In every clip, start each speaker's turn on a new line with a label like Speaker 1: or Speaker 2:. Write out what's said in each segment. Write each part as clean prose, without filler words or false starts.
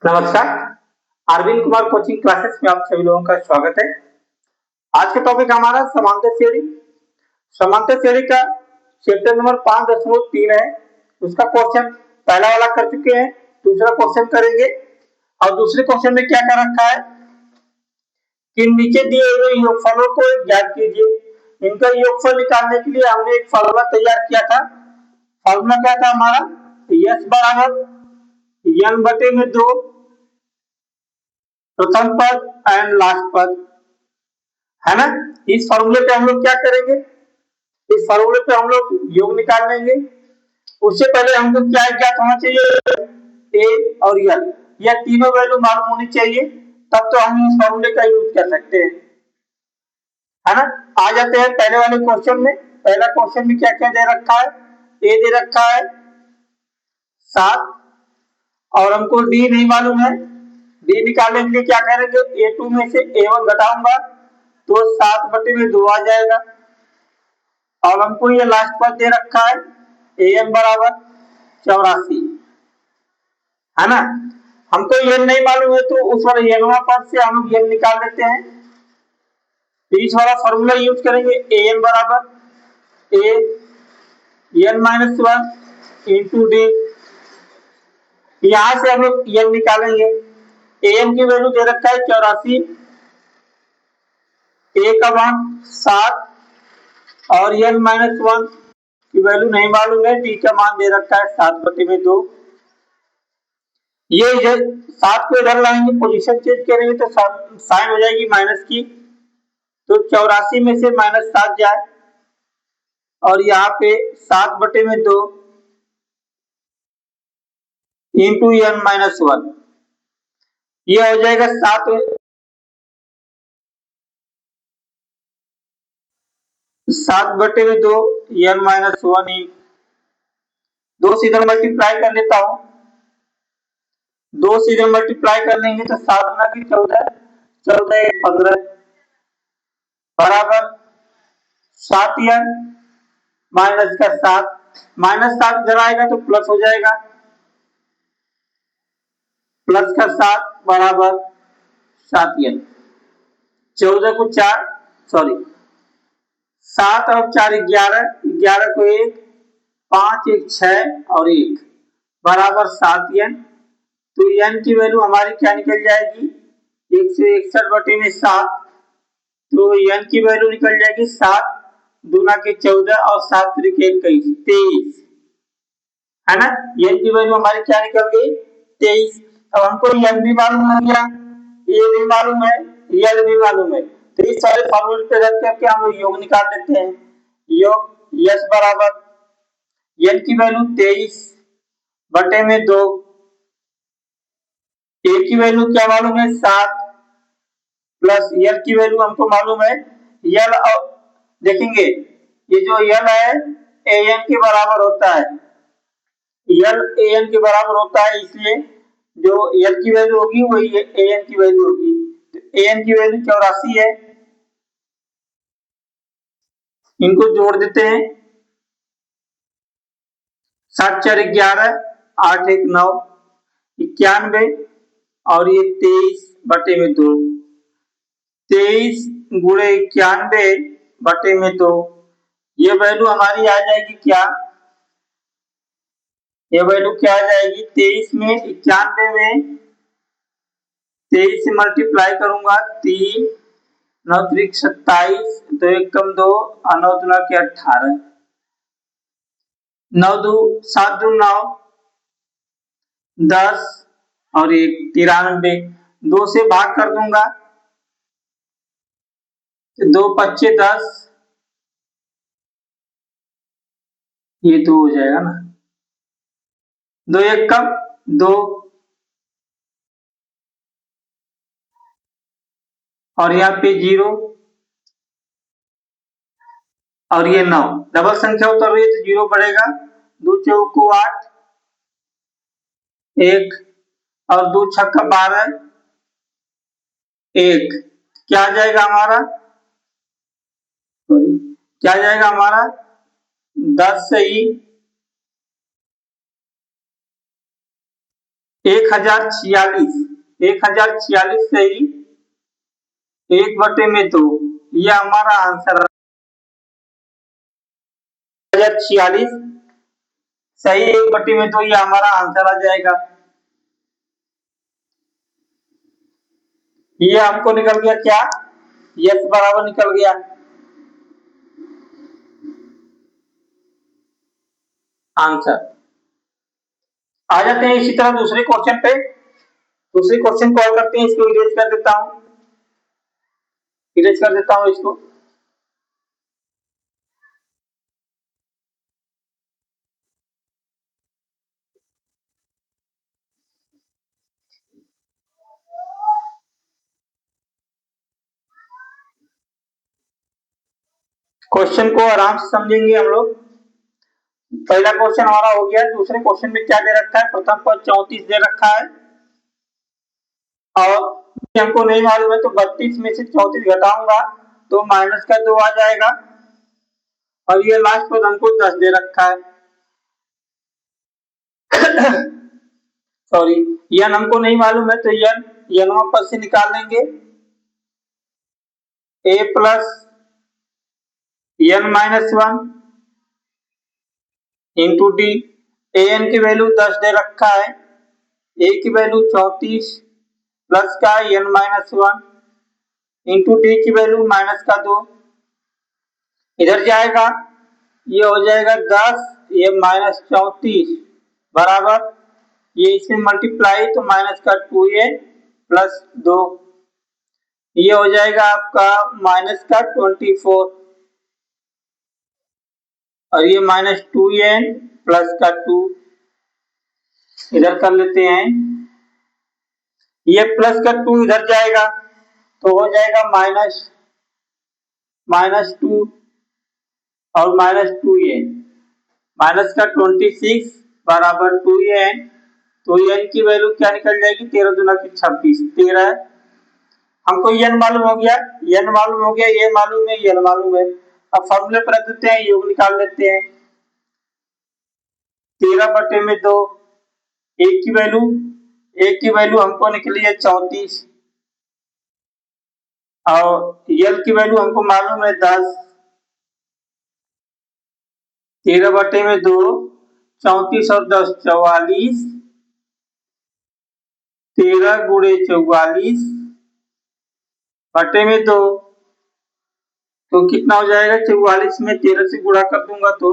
Speaker 1: नमस्कार। Arvind Kumar coaching classes में आप सभी लोगों का स्वागत है। आज का टॉपिक हमारा समांतर श्रेणी। समांतर श्रेणी का चैप्टर नंबर 5.3 है। उसका क्वेश्चन पहला वाला कर चुके हैं, दूसरा क्वेश्चन करेंगे। और दूसरे क्वेश्चन में क्या कर रखा है कि नीचे दिए हुए योगफलों को ज्ञात कीजिए। इनका योगफल निकालने के लिए हमने एक फॉर्मूला तैयार किया था। फॉर्मूला क्या था हमारा? यस बराबर n बटे में 2 प्रथम पद एंड लास्ट पद, है ना। इस फॉर्मूले पे हम लोग क्या करेंगे? इस फॉर्मूले पे हम लोग योग निकाल लेंगे। उससे पहले हमको क्या ज्ञात होना चाहिए? ए और एल, यह तीनों वैल्यू मालूम होनी चाहिए, तब तो हम इस फॉर्मूले का यूज कर सकते हैं, है ना। आ जाते हैं पहले वाले क्वेश्चन में। पहला क्वेश्चन में क्या क्या दे रखा है? ए दे रखा है 7 और हमको डी नहीं मालूम है। डी निकालने के लिए क्या करेंगे? A2 में से A1 घटाऊंगा तो 7 बटे में 2 आ जाएगा। और हमको ये लास्ट पद दे रखा है an बराबर 84, है ना। हमको n नहीं मालूम है तो उस वाले nवां पद से हम लोग n निकाल लेते हैं। तो इस वाला फॉर्मूला यूज करेंगे an बराबर a n minus 1 into D. यहां से हम लोग n निकालेंगे। an की वैल्यू दे रखा है 84, a का मान 7 और n माइनस 1 की वैल्यू नहीं मालूम है। डी का मान दे रखा है 7 बटे में 2। ये 7 को इधर लाएंगे, पोजीशन चेंज करेंगे तो साइन हो जाएगी माइनस की, तो 84 में से माइनस 7 जाए और यहाँ पे 7 बटे में 2 इंटू n माइनस 1, ये हो जाएगा 7 बटे में 2 n माइनस 1। 2 से इधर मल्टीप्लाई कर लेता हूं, 2 से इधर मल्टीप्लाई कर लेंगे तो 7 गुना की 14, 14 15 बराबर 7 n माइनस का 7, माइनस 7 इधर आएगा तो प्लस हो जाएगा, प्लस का 7 बराबर 7 n। 14 को 4, सॉरी 7 और 4 11, 11 को 1, 5 1 6 और 1 बराबर 7 n। तो n की वैल्यू हमारी क्या निकल जाएगी? 161 बटे में 7, तो n की वैल्यू निकल जाएगी 7 दूना के 14 और 7 त्रिक 21, 23, है ना। n की वैल्यू हमारी क्या निकल गई? 23। अब हमको n भी मालूम हो गया, a भी मालूम है, l भी मालूम है, तो इस सारे फॉर्मूले पे रख करके हम लोग योग निकाल देते हैं। योग यस बराबर n की वैल्यू 23 बटे में 2, a की वैल्यू क्या मालूम है 7, प्लस l की वैल्यू हमको मालूम है l, और देखेंगे ये जो l है an के बराबर होता है, l an के बराबर होता है, इसलिए जो l की वैल्यू होगी वही an की वैल्यू होगी। तो an की वैल्यू 84 है, इनको जोड़ देते हैं। 7 4 11, 8 1 9, 91 और ये 23 बटे में 2, 23 गुणे 91 बटे में 2, ये वैल्यू हमारी आ जाएगी क्या? ये वैल्यू क्या आ जाएगी? 23 में 91 में 23 से मल्टीप्लाई करूंगा, 3 9 त्रिक 27, 2 1 कम 2 और 9 दूना के 18, 9 2 7 2 9 10 और 1 93, 2 से भाग कर दूंगा तो 2 पच्चे 10, ये तो हो जाएगा ना, 2 1 कम 2 और यहाँ पे 0 और ये 9, डबल संख्या उतर रही है तो 0 बढ़ेगा, 2 चौक को 8, 1 और 2 छक्का 12, 1, क्या आ जाएगा हमारा? क्या आ जाएगा हमारा? 10 सही 1046, 1046 से ही 1/2, ये हमारा आंसर 1046 सही 1/2, ये हमारा आंसर आ जाएगा। ये हमको निकल गया क्या, यस बराबर निकल गया आंसर। आ जाते हैं इसी तरह दूसरे क्वेश्चन पे। दूसरे क्वेश्चन को और करते हैं, इसको इरेज कर देता हूं, इरेज कर देता हूं इसको। क्वेश्चन को आराम से समझेंगे हम लोग। पहला क्वेश्चन हमारा हो गया। दूसरे क्वेश्चन में क्या दे रखा है, प्रथम पद 34 दे रखा है और हमको नहीं मालूम है, तो 32 में से 34 घटाऊंगा तो -2 आ जाएगा और ये लास्ट पद हमको 10 दे रखा है। सॉरी, यन हमको नहीं मालूम है, तो यन पद से निकाल लेंगे a plus n-1 into D. an की वैल्यू 10 दे रखा है, a की वैल्यू 34 प्लस का n-1 इंटू डी की वैल्यू -2। इधर जाएगा, ये हो जाएगा 10, ये -34 बराबर, ये इसमें मल्टीप्लाई तो -2a प्लस 2, ये हो जाएगा आपका -24 और ये -2n प्लस का 2, इधर कर लेते हैं, ये प्लस का 2 इधर जाएगा तो हो जाएगा -2 और -2n, माइनस का 26 बराबर 2n, तो n की वैल्यू क्या निकल जाएगी, 13 दूना की 26, 13। हमको n मालूम हो गया, n मालूम हो गया, ये मालूम है, n मालूम है। अब फॉर्मूले पर रख देते हैं, योग निकाल लेते हैं। 13/2, एक की वैल्यू हमको निकली है 34 और यल की वैल्यू हमको मालूम है 10। 13/2, 34 और 10 44, 13 गुणे 44 बटे में 2, तो कितना हो जाएगा, 44 में 13 से गुणा कर दूंगा तो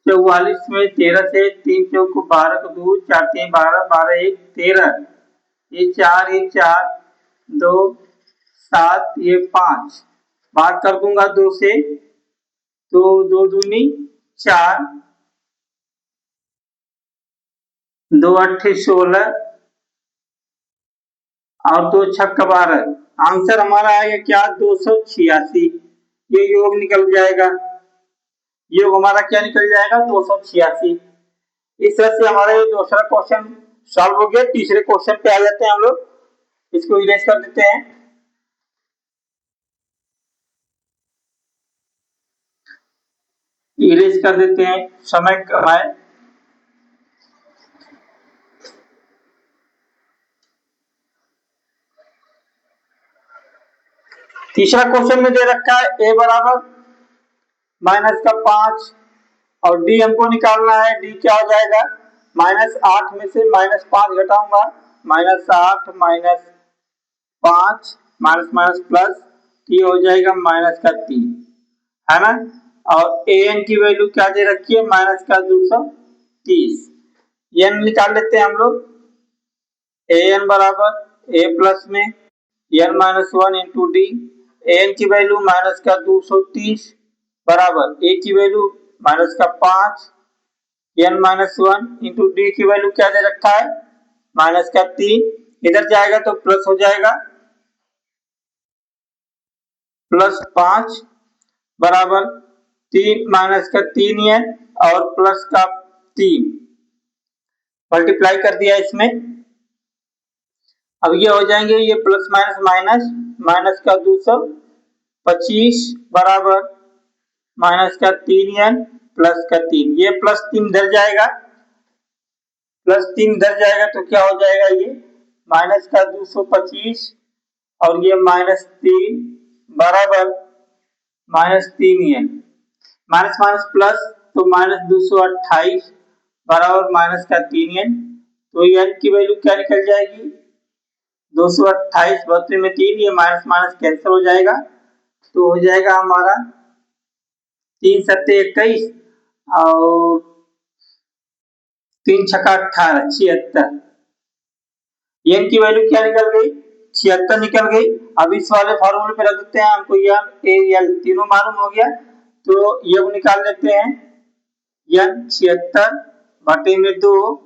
Speaker 1: 44 में 13 से 3 चौको 12 को 2 4 3 12 12 1 13, ये 4 ये 4 2 7 ये 5, बात कर दूंगा 2 से तो 2 दूनी 4, 2 8 16 और 2 छक्का 12, आंसर हमारा आएगा क्या, 286। ये योग निकल जाएगा, योग हमारा क्या निकल जाएगा, 286। इस तरह से हमारा ये दूसरा क्वेश्चन सॉल्व हो गया। तीसरे क्वेश्चन पे आ जाते हैं हम लोग, इसको इरेज कर देते हैं। इरेज कर देते हैं, समय कमाए। तीसरा क्वेश्चन में दे रखा है a बराबर -5 और d हमको निकालना है, d क्या हो जाएगा, -8 में से -5 घटाऊंगा, -8 -5 माइनस माइनस प्लस, ये हो जाएगा -3, है ना। और an की वैल्यू क्या दे रखी है, -230। n निकाल लेते हैं हम लोग, an बराबर a प्लस में n-1 इंटू डी। an की वैल्यू -230 बराबर a की वैल्यू -5 n-1 इंटू डी की वैल्यू क्या दे रखा है, -3, इधर जाएगा तो प्लस हो जाएगा, +5 बराबर 3 n और प्लस का 3, मल्टीप्लाई कर दिया इसमें। अब ये हो जाएंगे, ये प्लस माइनस माइनस, माइनस का 225 बराबर -3n प्लस का 3, ये +3 इधर जाएगा +3 इधर जाएगा तो क्या हो जाएगा, ये माइनस का 225 और ये -3 बराबर -3n, माइनस माइनस प्लस तो -228 बराबर माइनस का 3n। तो n की वैल्यू क्या निकल जाएगी, 228 32 में 3, ये माइनस माइनस कैंसिल हो जाएगा तो हो जाएगा हमारा 3 सत्ते 21 और 3 छक्का 18 76। n की वैल्यू क्या निकल गई, 76 निकल गई। अब इस वाले फॉर्मूले पे रख देते हैं, हमको m a l तीनों मालूम हो गया तो योग निकाल लेते हैं। n 76 बटे में 2,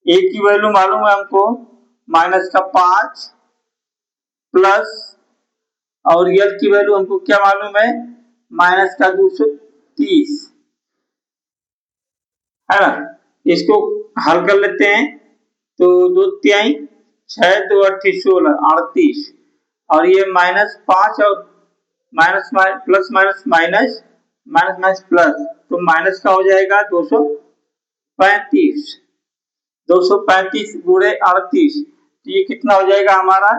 Speaker 1: a की वैल्यू मालूम है हमको माइनस का 5 प्लस और l की वैल्यू हमको क्या मालूम है माइनस का 230, है ना। इसको हल कर लेते हैं तो 2 तिहाई 6 2 8 16 38 और ये -5 और minus plus minus minus minus minus plus तो माइनस का हो जाएगा 235, 235 गुणे 38 तो ये कितना हो जाएगा हमारा,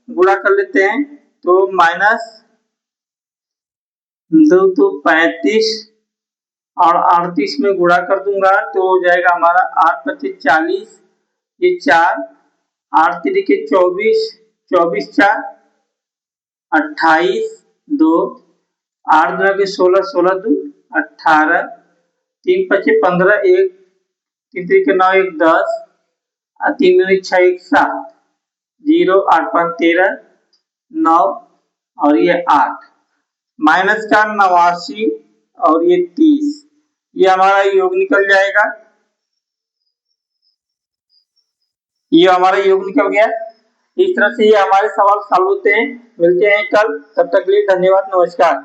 Speaker 1: गुणा कर लेते हैं तो -235 और 38 में गुणा कर दूंगा तो हो जाएगा हमारा 8 25 40, ये 4 8 3 24 24 4 28 2 8 2 के 16 16 2 18 3 5 15 1 3 3 के 9 1 10 3 2 6 1 7 0 8 5 13 9 और ये 8 माइनस का 89 और ये 30, ये हमारा योग निकल जाएगा, ये हमारा योग निकल गया। इस तरह से ये हमारे सवाल सॉल्व होते हैं। मिलते हैं कल, तब तक के लिए धन्यवाद, नमस्कार।